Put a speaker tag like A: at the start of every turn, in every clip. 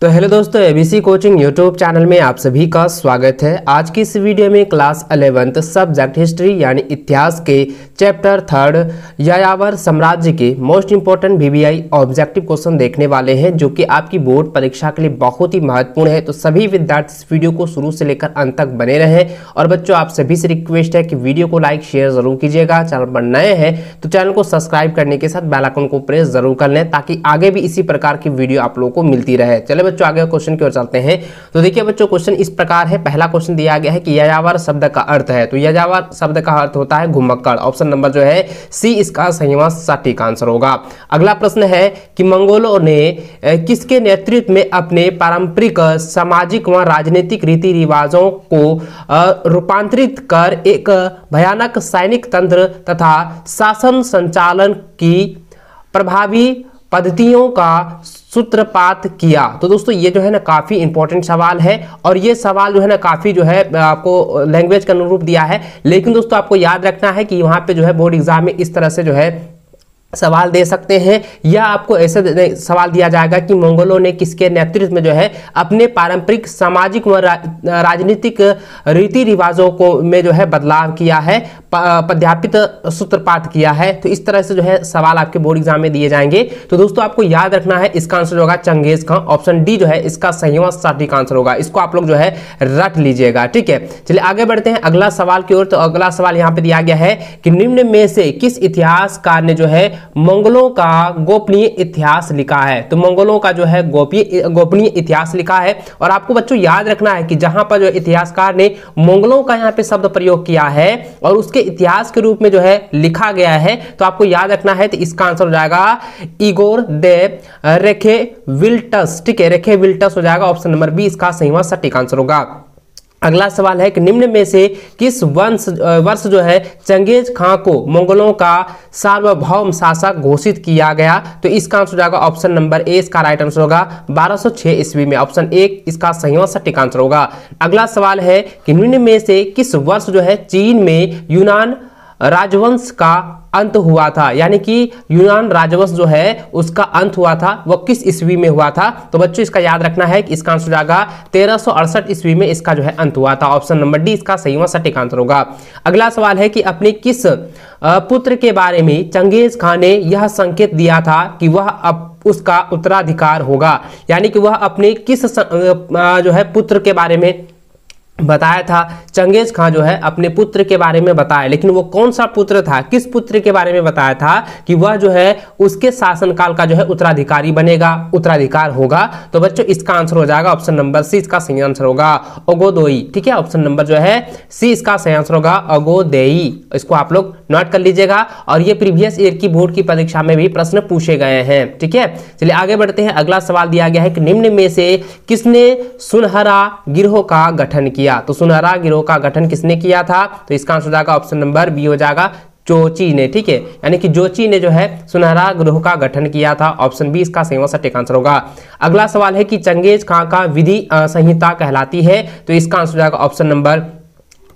A: तो हेलो दोस्तों, ABC coaching YouTube channel में आप सभी का स्वागत है। आज की इस वीडियो में क्लास 11th सब्जेक्ट हिस्ट्री यानी इतिहास के चैप्टर 3 यायावर साम्राज्य के most important VVI objective question देखने वाले हैं, जो कि आपकी बोर्ड परीक्षा के लिए बहुत ही महत्वपूर्ण है। तो सभी विद्यार्थी इस वीडियो को शुरू से लेकर अंत तक बने रहें। और बच्चों, आप सभी से रिक्वेस्ट है कि वीडियो को लाइक शेयर जरूर कीजिएगा। चैनल पर नए हैं तो चैनल को सब्सक्राइब करने के साथ बेल आइकन को प्रेस जरूर कर लें, ताकि आगे भी इसी प्रकार की वीडियो आप लोगों को मिलती रहे। चले बच्चों, आगे क्वेश्चन की ओर चलते हैं। तो देखिए बच्चों, क्वेश्चन इस प्रकार है। पहला क्वेश्चन दिया गया है कि यायावर शब्द का अर्थ है। तो यायावर शब्द का अर्थ होता है घुमक्कड़। ऑप्शन नंबर जो है सी इसका सहीवां सटीक आंसर होगा। अगला प्रश्न है कि मंगोलों ने किसके नेतृत्व में अपने पारंपरिक सामाजिक व राजनीतिक रीति रिवाजों को रूपांतरित कर एक भयानक सैनिक तंत्र तथा शासन संचालन की प्रभावी पद्धतियों का सूत्रपात किया। तो दोस्तों, ये जो है ना काफी इंपॉर्टेंट सवाल है, और ये सवाल जो है ना काफी जो है आपको लैंग्वेज के अनुरूप दिया है। लेकिन दोस्तों, आपको याद रखना है कि वहां पे जो है बोर्ड एग्जाम में इस तरह से जो है सवाल दे सकते हैं, या आपको ऐसे सवाल दिया जाएगा कि मंगोलों ने किसके नेतृत्व में जो है अपने पारंपरिक सामाजिक व राजनीतिक रीति रिवाजों को में जो है बदलाव किया है, पद्यापित सूत्रपात किया है। तो इस तरह से जो है सवाल आपके बोर्ड एग्जाम में दिए जाएंगे। तो दोस्तों, आपको याद रखना है इसका आंसर होगा चंगेज खां। ऑप्शन डी जो है इसका सहीवां सटीक आंसर होगा। इसको आप लोग जो है रट लीजिएगा, ठीक है। चलिए आगे बढ़ते हैं अगला सवाल की ओर। तो अगला सवाल यहाँ पे दिया गया है कि निम्न में से किस इतिहासकार ने जो है मंगोलों का गोपनीय इतिहास लिखा है। तो मंगोलों का जो है गोपनीय इतिहास लिखा है। और आपको बच्चों याद रखना है कि जहां पर जो इतिहासकार ने मंगोलों का यहाँ पे शब्द प्रयोग किया है और उसके इतिहास के रूप में जो है लिखा गया है, तो आपको याद रखना है। तो इसका आंसर हो जाएगा इगोर दे रेखेविल्टस, ठीक है, रेखेविल्टस हो जाएगा। ऑप्शन नंबर बी इसका सहीवां सटीक आंसर होगा। अगला सवाल है कि निम्न में से किस वर्ष जो है चंगेज खां को मंगोलों का सार्वभौम शासक घोषित किया गया। तो इसका आंसर हो जाएगा ऑप्शन नंबर ए इसका राइट आंसर होगा 1206 ईस्वी में। ऑप्शन ए इसका सहीवां सटीक आंसर होगा। अगला सवाल है कि निम्न में से किस वर्ष जो है चीन में यूनान राजवंश का अंत हुआ था, यानी कि यूनान राजवंश जो है उसका अंत हुआ था, वह किस ईस्वी में हुआ था। तो बच्चों, इसका याद रखना है कि इसका आंसर हो जाएगा 1368 ईस्वी में इसका जो है अंत हुआ था। ऑप्शन नंबर डी इसका सहीवां सटीक आंसर होगा। अगला सवाल है कि अपने किस पुत्र के बारे में चंगेज खां ने यह संकेत दिया था कि वह अब उसका उत्तराधिकार होगा, यानी कि वह अपने किस जो है पुत्र के बारे में बताया था। चंगेज खां जो है अपने पुत्र के बारे में बताया, लेकिन वो कौन सा पुत्र था, किस पुत्र के बारे में बताया था कि वह जो है उसके शासनकाल का जो है उत्तराधिकारी बनेगा, उत्तराधिकार होगा। तो बच्चों, इसका आंसर हो जाएगा ऑप्शन नंबर सी इसका सही आंसर होगा ओगोदोई, ठीक है। ऑप्शन नंबर जो है सी इसका सही आंसर होगा ओगोदेई। इसको आप लोग नोट कर लीजिएगा, और ये प्रीवियस ईयर की बोर्ड की परीक्षा में भी प्रश्न पूछे गए हैं, ठीक है। चलिए आगे बढ़ते हैं। अगला सवाल दिया गया है कि निम्न में से किसने सुनहरा गिरोह का गठन किया। तो सुनहरा गिरोह का गठन किसने किया था। तो इसका आंसर हो जाएगा ऑप्शन नंबर बी हो जाएगा जोची ने, ठीक है, यानी कि जोची ने जो है सुनहरा गिरोह का गठन किया था। ऑप्शन बी इसका सही सटीक आंसर होगा। अगला सवाल है कि चंगेज खां का विधि संहिता कहलाती है। तो इसका आंसर हो जाएगा ऑप्शन नंबर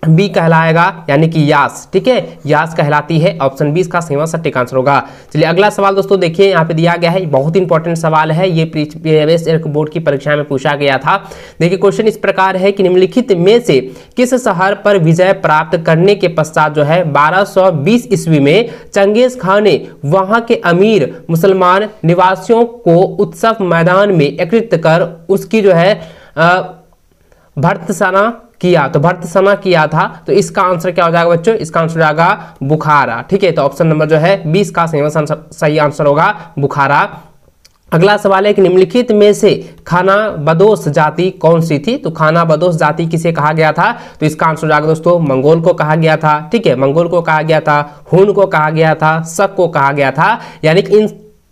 A: बी कहलाएगा, यानी कि यास, ठीक है, यास कहलाती है। ऑप्शन बी इसका सही सटीक आंसर होगा। चलिए अगला सवाल दोस्तों देखिए, यहाँ पे दिया गया है, बहुत इंपॉर्टेंट सवाल है, ये प्रीवियस ईयर बोर्ड की परीक्षा में पूछा गया था। देखिए क्वेश्चन इस प्रकार है कि निम्नलिखित में से किस शहर पर विजय प्राप्त करने के पश्चात जो है 1220 ईस्वी में चंगेज खां ने वहां के अमीर मुसलमान निवासियों को उत्सव मैदान में एकत्रित कर उसकी जो है भर्त्सना किया। तो भर्त्सना किया था। तो इसका आंसर क्या हो जाएगा बच्चों, इसका आंसर हो जाएगा बुखारा, ठीक है। तो ऑप्शन नंबर जो है 20 का सही आंसर होगा बुखारा। अगला सवाल है कि निम्नलिखित में से खाना बदोश जाति कौन सी थी। तो खाना बदोश जाति किसे कहा गया था। तो इसका आंसर हो जाएगा दोस्तों मंगोल को कहा गया था, ठीक है, मंगोल को कहा गया था, हुन को कहा गया था, शक को कहा गया था, यानी कि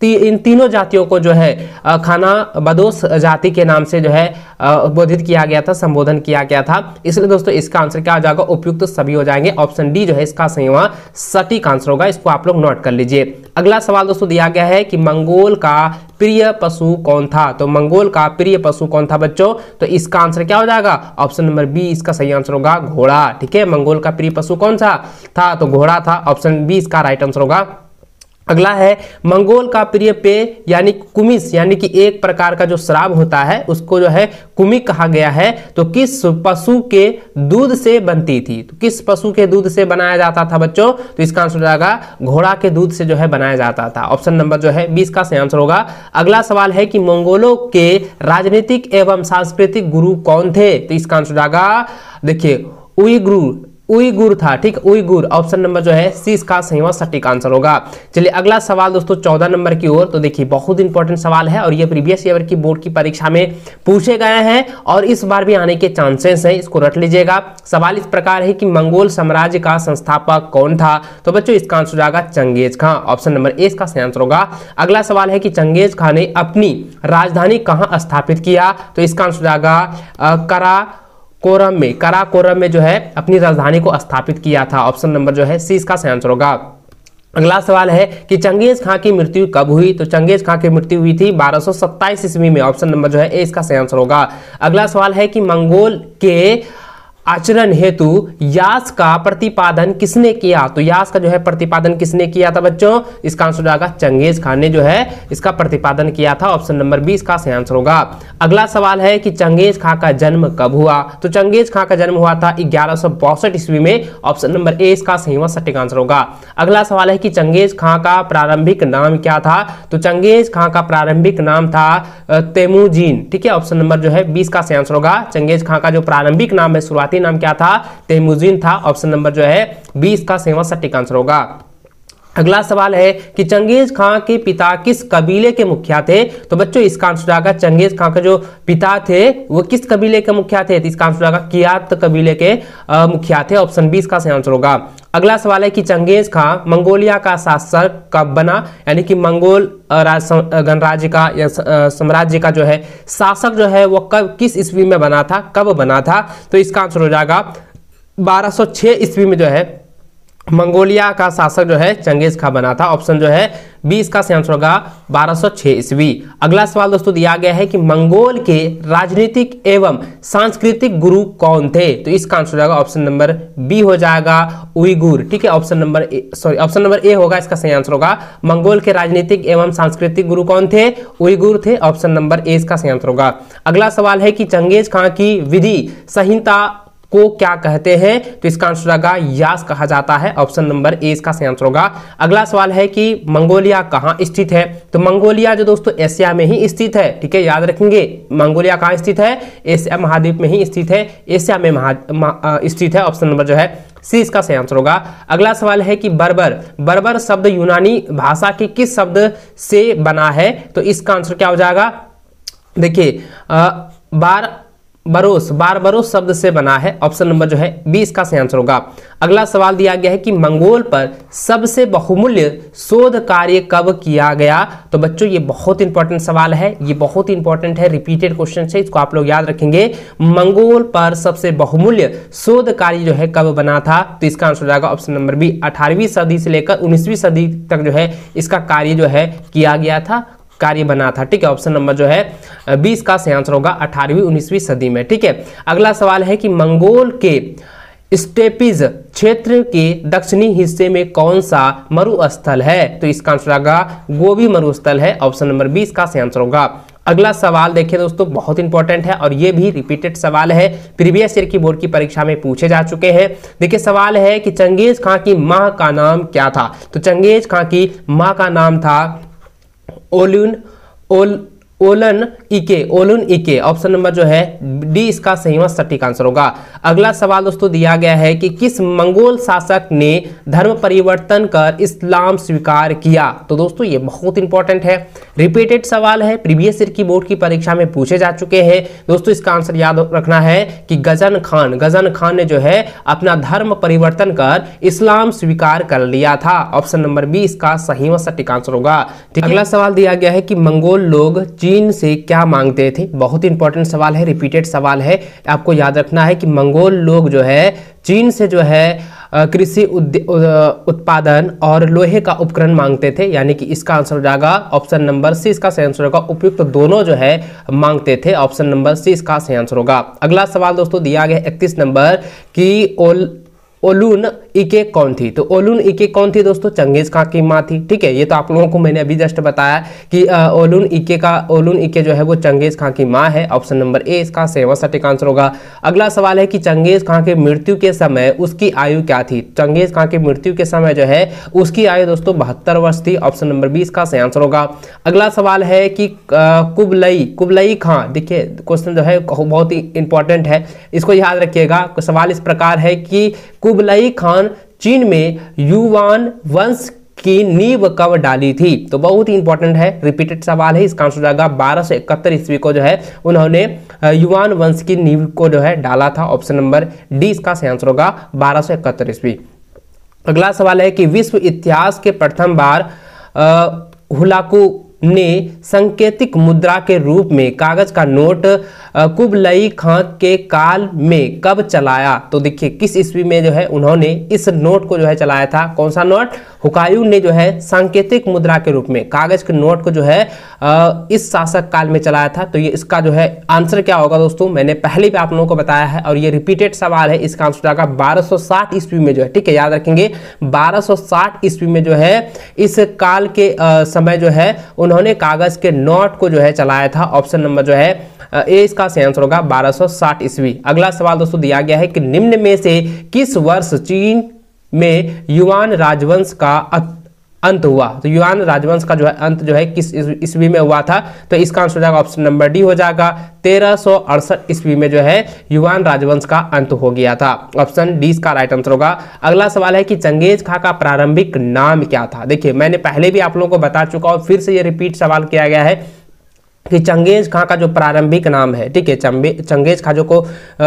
A: इन तीनों जातियों को जो है खाना बदोश जाति के नाम से जो है बोधित किया गया था, संबोधन किया गया था। इसलिए दोस्तों इसका आंसर क्या हो जाएगा, उपयुक्त सभी हो जाएंगे। ऑप्शन डी जो है इसका सहीवां सटीक आंसर होगा। इसको आप लोग नोट कर लीजिए। अगला सवाल दोस्तों दिया गया है कि मंगोल का प्रिय पशु कौन था। तो मंगोल का प्रिय पशु कौन था बच्चों। तो इसका आंसर क्या हो जाएगा, ऑप्शन नंबर बी इसका सही आंसर होगा घोड़ा, ठीक है। मंगोल का प्रिय पशु कौन सा था, तो घोड़ा था। ऑप्शन बी इसका राइट आंसर होगा। अगला है मंगोल का प्रिय पेय यानी कुमिस, यानी कि एक प्रकार का जो शराब होता है उसको जो है कुमिक कहा गया है। तो किस पशु के दूध से बनती थी? तो किस पशु के दूध से बनाया जाता था बच्चों? तो इसका आंसर हो जाएगा घोड़ा के दूध से जो है बनाया जाता था। ऑप्शन नंबर जो है 20 का सही आंसर होगा। अगला सवाल है कि मंगोलों के राजनीतिक एवं सांस्कृतिक गुरु कौन थे? तो इसका आंसर हो जाएगा, देखिए उइगुर था, ठीक, उइगुर। ऑप्शन नंबर जो है सी इसका सही व सटीक आंसर होगा। चलिए अगला सवाल दोस्तों 14 नंबर की ओर। तो देखिए बहुत इंपॉर्टेंट सवाल है और ये प्रीवियस ईयर की बोर्ड की परीक्षा में पूछे गए हैं और इस बार भी आने के चांसेस हैं, इसको रट लीजिएगा। सवाल इस प्रकार है कि मंगोल साम्राज्य का संस्थापक कौन था? तो बच्चों इसका आंसर हो जाएगा Genghis Khan. Option number A इसका सही आंसर होगा। अगला सवाल है कि चंगेज खां ने अपनी राजधानी कहां स्थापित किया? तो इसका आंसर हो जाएगा काराकोरम में जो है अपनी राजधानी को स्थापित किया था। ऑप्शन नंबर जो है सी इसका सही आंसर होगा। अगला सवाल है कि चंगेज खां की मृत्यु कब हुई? तो चंगेज खां की मृत्यु हुई थी 1227 ईस्वी में। ऑप्शन नंबर जो है ए इसका सही आंसर होगा। अगला सवाल है कि मंगोल के आचरण हेतु यास का प्रतिपादन किसने किया? तो यास का जो है प्रतिपादन किसने किया था बच्चों? इसका आंसर जाएगा चंगेज खान ने जो है इसका प्रतिपादन किया था। ऑप्शन नंबर 20 का सही आंसर होगा। अगला सवाल है कि चंगेज खान का जन्म कब हुआ? तो चंगेज खान का जन्म हुआ था 1162 ईस्वी में। ऑप्शन नंबर ए इसका सही व सटीक आंसर होगा। अगला सवाल है कि चंगेज खान का प्रारंभिक नाम क्या था? तो चंगेज खान का प्रारंभिक नाम था तेमुजीन, ठीक है। ऑप्शन नंबर जो है 20 का सही आंसर होगा। चंगेज खान का जो प्रारंभिक नाम है, शुरुआती नाम क्या था? तेमुजीन था। ऑप्शन नंबर जो है 20 का सही व सटीक आंसर होगा। अगला सवाल है कि चंगेज खान के पिता किस कबीले के मुखिया थे? तो बच्चों इसका आंसर आएगा चंगेज खान के जो पिता थे वो किस कबीले के मुखिया थे? तो इसका आंसर आएगा कियात कबीले के मुखिया थे। ऑप्शन 20 का सही आंसर होगा। अगला सवाल है कि चंगेज खान मंगोलिया का शासक कब बना? यानी कि मंगोल गणराज्य का या साम्राज्य का जो है शासक जो है वो कब, किस ईस्वी में बना था, कब बना था? तो इसका आंसर हो जाएगा 1206 ईस्वी में जो है मंगोलिया का शासक जो है चंगेज खान बना था। ऑप्शन जो है 20 का सही आंसर होगा 1206 ईस्वी। अगला सवाल दोस्तों दिया गया है कि मंगोल के राजनीतिक एवं सांस्कृतिक गुरु कौन थे? तो इसका आंसर हो जाएगा ऑप्शन नंबर बी हो जाएगा उइगुर, ठीक है। ऑप्शन नंबर ए होगा, इसका सही आंसर होगा। मंगोल के राजनीतिक एवं सांस्कृतिक गुरु कौन थे? उइगुर थे। ऑप्शन नंबर ए इसका सही आंसर होगा। अगला सवाल है कि चंगेज खान की विधि संहिता को क्या कहते हैं? तो इसका आंसर होगा यास कहा जाता है। ऑप्शन नंबर ए इसका सही आंसर होगा। अगला सवाल है कि मंगोलिया कहाँ स्थित है? तो मंगोलिया जो दोस्तों एशिया में ही स्थित है, ठीक है, याद रखेंगे। मंगोलिया कहाँ स्थित है? एशिया महाद्वीप में ही स्थित है, एशिया में स्थित है। ऑप्शन नंबर जो है सी इसका सही आंसर होगा। अगला सवाल है कि बर्बर शब्द यूनानी भाषा के किस शब्द से बना है? तो इसका आंसर क्या हो जाएगा? देखिए बारबरोस शब्द से बना है। ऑप्शन नंबर जो है 20 का सही आंसर होगा। अगला सवाल दिया गया है कि मंगोल पर सबसे बहुमूल्य शोध कार्य कब किया गया? तो बच्चों ये बहुत इंपॉर्टेंट सवाल है, ये बहुत इंपॉर्टेंट है, रिपीटेड क्वेश्चन है, इसको आप लोग याद रखेंगे। मंगोल पर सबसे बहुमूल्य शोध कार्य जो है कब बना था? तो इसका आंसर हो जाएगा ऑप्शन नंबर बी 18वीं सदी से लेकर 19वीं सदी तक जो है इसका कार्य जो है किया गया था, कार्य बना था, ठीक है। ऑप्शन नंबर जो है 20 का सही आंसर होगा 18वीं 19वीं सदी में, ठीक है। अगला सवाल है कि मंगोल के स्टेपीज क्षेत्र के दक्षिणी हिस्से में कौन सा मरुस्थल है? तो इसका आंसर होगा गोबी मरुस्थल है। ऑप्शन नंबर 20 का सही आंसर होगा। अगला सवाल देखिए दोस्तों बहुत इंपॉर्टेंट है और ये भी रिपीटेड सवाल है, प्रीवियस ईयर की बोर्ड की परीक्षा में पूछे जा चुके हैं। देखिए सवाल है कि चंगेज खान की मां का नाम क्या था? तो चंगेज खान की मां का नाम था ओलन इके। ऑप्शन नंबर जो है डी इसका सही व सटीक आंसर होगा। अगला सवाल दोस्तों दिया गया है कि किस मंगोल शासक ने धर्म परिवर्तन कर इस्लाम स्वीकार किया? तो दोस्तों ये बहुत इंपॉर्टेंट है, रिपीटेड सवाल है, प्रीवियस ईयर की बोर्ड की परीक्षा में पूछे जा चुके हैं। दोस्तों इसका आंसर याद रखना है कि गजन खान ने जो है अपना धर्म परिवर्तन कर इस्लाम स्वीकार कर लिया था। ऑप्शन नंबर बी इसका सही व सटीक आंसर होगा। अगला सवाल दिया गया है कि मंगोल लोग चीन से क्या मांगते थे? बहुत इंपॉर्टेंट सवाल है, रिपीटेड सवाल है, आपको याद रखना है कि मंगोल लोग जो है चीन से जो है कृषि उत्पादन और लोहे का उपकरण मांगते थे, यानी कि इसका आंसर हो जाएगा ऑप्शन नंबर सी इसका सही आंसर होगा। उपयुक्त दोनों जो है मांगते थे। ऑप्शन नंबर सी इसका सही आंसर होगा। अगला सवाल दोस्तों दिया गया 31 नंबर कि ओलून इके कौन थी? तो ओलुन इके कौन थी दोस्तों? चंगेज खां की माँ थी। ठीक है, ये तो आप लोगों को मैंने अभी जस्ट बताया कि ओलुन इके जो है वो चंगेज खां की माँ है। ऑप्शन नंबर ए इसका सेवा सटीक आंसर होगा। अगला सवाल है कि चंगेज खां के मृत्यु के समय उसकी आयु क्या थी? चंगेज खां की मृत्यु के समय जो है उसकी आयु दोस्तों 72 वर्ष थी। ऑप्शन नंबर बी इसका सही आंसर होगा। अगला सवाल है कि कुबलई खां, देखिए क्वेश्चन जो है बहुत ही इंपॉर्टेंट है, इसको याद रखिएगा। सवाल इस प्रकार है कि कुबलई खान चीन में युवान वंश की नींव कब डाली थी? तो बहुत ही इंपॉर्टेंट है, रिपीटेड सवाल है। इसका आंसर हो जाएगा 1271 ईस्वी को जो है उन्होंने युवान वंश की नींव को जो है डाला था। ऑप्शन नंबर डी इसका सही आंसर होगा 1271 ईस्वी। अगला सवाल है कि विश्व इतिहास के प्रथम बार हुलाकू ने सांकेतिक मुद्रा के रूप में कागज का नोट कुबलई खां के काल में कब चलाया? तो देखिए किस ईस्वी में जो है उन्होंने इस नोट को जो है चलाया था? कौन सा नोट? हुकायू ने जो है सांकेतिक मुद्रा के रूप में कागज के नोट को जो है इस शासक काल में चलाया था। तो ये इसका जो है आंसर क्या होगा दोस्तों? मैंने पहले भी आप लोगों को बताया है और ये रिपीटेड सवाल है। इसका आंसर जाएगा 1260 ईस्वी में जो है। ठीक है, याद रखेंगे 1260 ईस्वी में जो है इस काल के समय जो है उन्होंने कागज के नोट को जो है चलाया था। ऑप्शन नंबर जो है ए इसका सही आंसर होगा 1260 ईस्वी। अगला सवाल दोस्तों दिया गया है कि निम्न में से किस वर्ष चीन में युआन राजवंश का अंत हुआ? तो युआन राजवंश का जो है अंत जो है किस ईस्वी में हुआ था? तो इसका आंसर हो जाएगा ऑप्शन नंबर डी हो जाएगा 1368 ईस्वी में जो है युआन राजवंश का अंत हो गया था। ऑप्शन डी इसका राइट आंसर होगा। अगला सवाल है कि चंगेज खां का प्रारंभिक नाम क्या था? देखिए मैंने पहले भी आप लोगों को बता चुका हूं, फिर से ये रिपीट सवाल किया गया है कि चंगेज खां का जो प्रारंभिक नाम है, ठीक है, चंगेज खां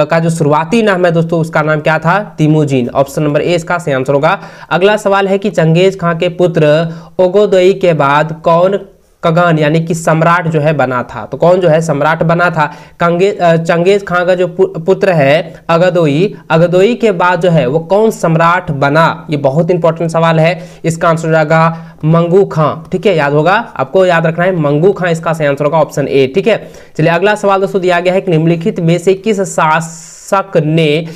A: का जो शुरुआती नाम है दोस्तों उसका नाम क्या था? तिमुजिन। ऑप्शन नंबर ए इसका सही आंसर होगा। अगला सवाल है कि चंगेज खां के पुत्र ओगोदोई के बाद कौन कगान यानी कि सम्राट जो है बना था? तो कौन जो है सम्राट बना था? चंगेज खां का जो पुत्र है अगदोई के बाद जो है वो कौन सम्राट बना? ये बहुत इंपॉर्टेंट सवाल है। इसका आंसर हो जाएगा मंगू खां। ठीक है, याद होगा, आपको याद रखना है, मंगू खां इसका सही आंसर होगा ऑप्शन ए। ठीक है, चलिए अगला सवाल दोस्तों दिया गया है कि निम्नलिखित में से किस शासक ने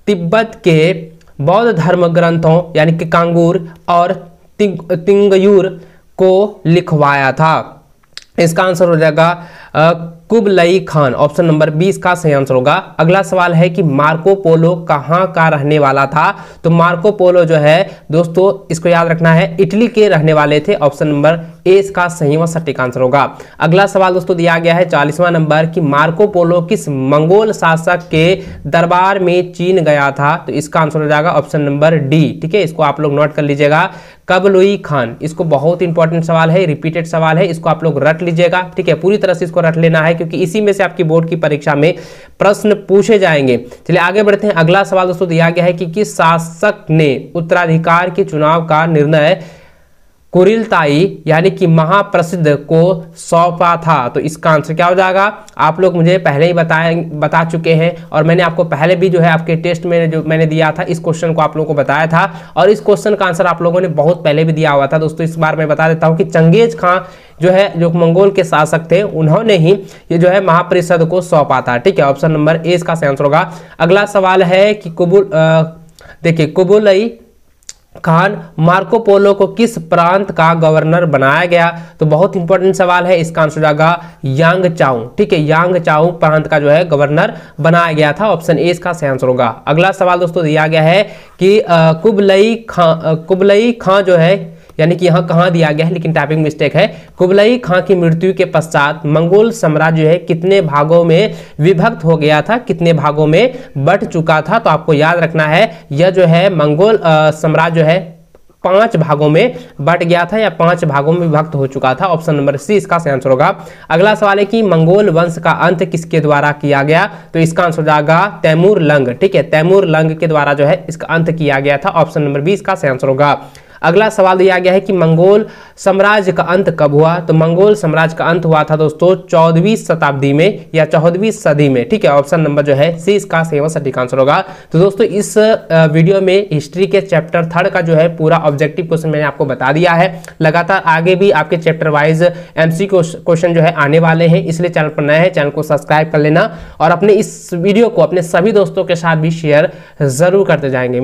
A: तिब्बत के बौद्ध धर्म ग्रंथों यानी कि कांगूर और तिंगयूर को लिखवाया था? इसका आंसर हो जाएगा कुबलई खान। ऑप्शन नंबर 20 का सही आंसर होगा। अगला सवाल है कि मार्को पोलो कहाँ का रहने वाला था? तो मार्को पोलो जो है दोस्तों इसको याद रखना है इटली के रहने वाले थे। ऑप्शन नंबर ए इसका सही व सटीक आंसर होगा। अगला सवाल दोस्तों दिया गया है 40वां नंबर कि मार्को पोलो किस मंगोल शासक के दरबार में चीन गया था? तो इसका आंसर हो जाएगा ऑप्शन नंबर डी। ठीक है, इसको आप लोग नोट कर लीजिएगा, कबलुई खान। इसको बहुत इंपॉर्टेंट सवाल है, रिपीटेड सवाल है, इसको आप लोग रट लीजिएगा। ठीक है, पूरी तरह से इसको रट लेना है क्योंकि इसी में से आपकी बोर्ड की परीक्षा में प्रश्न पूछे जाएंगे। चलिए आगे बढ़ते हैं। अगला सवाल दोस्तों दिया गया है कि किस शासक ने उत्तराधिकार के चुनाव का निर्णय कुरिलताई यानी कि महाप्रसिद्ध को सौंपा था? तो इसका आंसर क्या हो जाएगा? आप लोग मुझे पहले ही बता चुके हैं और मैंने आपको पहले भी जो है आपके टेस्ट में जो मैंने दिया था इस क्वेश्चन को आप लोगों को बताया था और इस क्वेश्चन का आंसर आप लोगों ने बहुत पहले भी दिया हुआ था दोस्तों। इस बार मैं बता देता हूं कि चंगेज खां जो है जो मंगोल के शासक थे उन्होंने ही ये जो है महापरिषद को सौंपा था। ठीक है, ऑप्शन नंबर ए इसका सही आंसर होगा। अगला सवाल है कि कुबलई खान मार्को पोलो को किस प्रांत का गवर्नर बनाया गया? तो बहुत इंपॉर्टेंट सवाल है, इसका आंसर जाएगा यांगचाओ। ठीक है, यांगचाओ प्रांत का जो है गवर्नर बनाया गया था। ऑप्शन ए इसका सही आंसर होगा। अगला सवाल दोस्तों दिया गया है कि कुबलई खां जो है यानी कि यहाँ कहाँ दिया गया है लेकिन टाइपिंग मिस्टेक है। कुबलई खां की मृत्यु के पश्चात मंगोल साम्राज्य जो है कितने भागों में विभक्त हो गया था, कितने भागों में बंट चुका था? तो आपको याद रखना है यह जो है मंगोल साम्राज्य जो है 5 भागों में बंट गया था या 5 भागों में विभक्त हो चुका था। ऑप्शन नंबर सी इसका सही आंसर होगा। अगला सवाल है कि मंगोल वंश का अंत किसके द्वारा किया गया? तो इसका आंसर हो जाएगा तैमूर लंग। ठीक है, तैमूर लंग के द्वारा जो है इसका अंत किया गया था। ऑप्शन नंबर 20 का सही आंसर होगा। अगला सवाल दिया गया है कि मंगोल साम्राज्य का अंत कब हुआ? तो मंगोल साम्राज्य का अंत हुआ था दोस्तों 14वीं शताब्दी में या 14वीं सदी में। ठीक है, ऑप्शन नंबर जो है सी इसका सही व सटीक आंसर होगा। तो दोस्तों इस वीडियो में हिस्ट्री के चैप्टर 3 का जो है पूरा ऑब्जेक्टिव क्वेश्चन मैंने आपको बता दिया है। लगातार आगे भी आपके चैप्टर वाइज एमसीक्यू क्वेश्चन जो है आने वाले हैं, इसलिए चैनल पर नए हैं चैनल को सब्सक्राइब कर लेना और अपने इस वीडियो को अपने सभी दोस्तों के साथ भी शेयर जरूर करते जाएंगे।